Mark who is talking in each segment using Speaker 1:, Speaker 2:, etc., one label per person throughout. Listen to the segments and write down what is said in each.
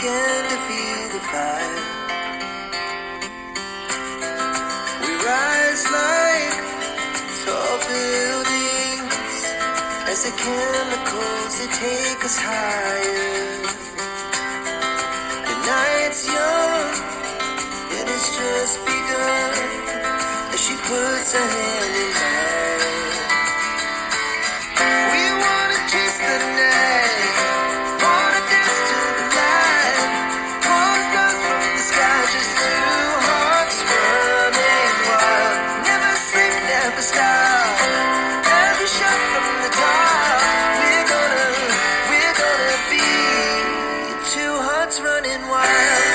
Speaker 1: began to feel the fire. We rise like tall buildings as the chemicals they take us higher. The night's young and it's just begun as she puts her hand in mine. We wanna chase the night, wanna dance to the light, pull stars from the sky, just two hearts running wild. Never sleep, never stop, every shot from the top. We're gonna be two hearts running wild.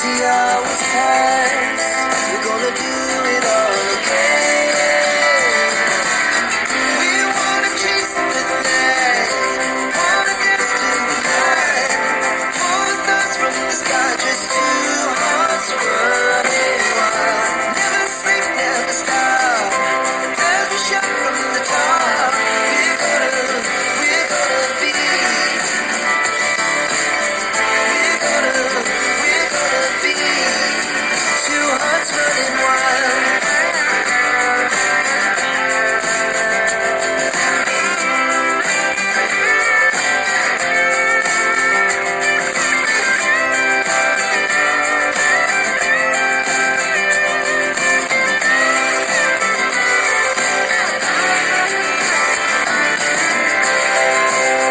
Speaker 1: The hours pass, we're gonna do it all again. We wanna chase the night, wanna dance to the night, pull the stars from the sky, just two hearts running wild. Never sleep, never stop, every shot from the top. We're gonna be, two hearts running wild.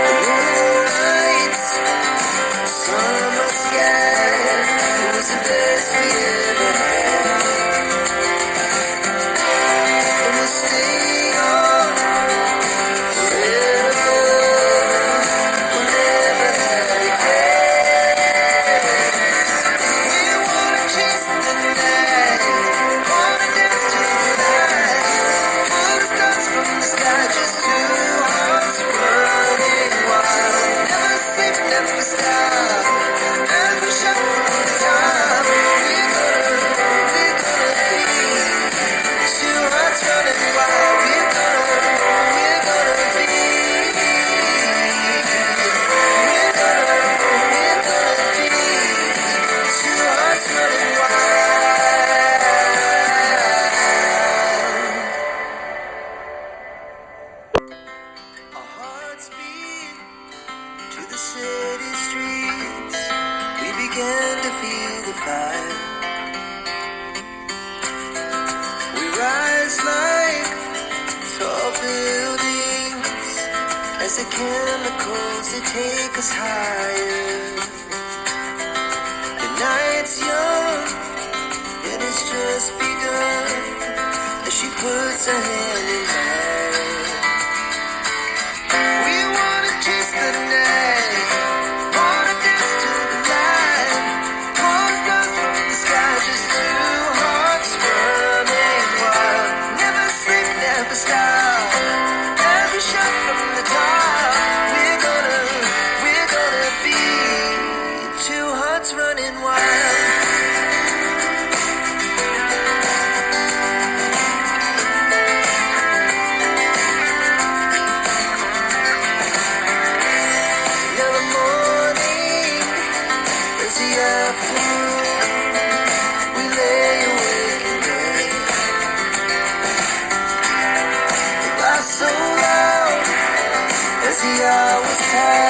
Speaker 1: The moonlights, summer sky, it was the best we ever had. And we'll stay on forever, we'll never have regrets. We wanna chase the night, wanna dance to the light, pull the stars from the sky, just two hearts running wild. Never sleep, never stop, every shot from the top. We're gonna be two hearts running wild. We're gonna be two hearts running wild. Our hearts beat to the city streets. We began to feel the fire. We rise like tall buildings as the chemicals they take us higher. The night's young and it's just begun as she puts her hand in mine. We wanna chase the night, wanna dance to the light, pull stars from the sky, just two hearts running wild. Never sleep, never stop, every shot from the top. We're gonna be two hearts running wild. Now the morning is the afternoon, we lay awake and wait. The laughs so loud as the hours pass.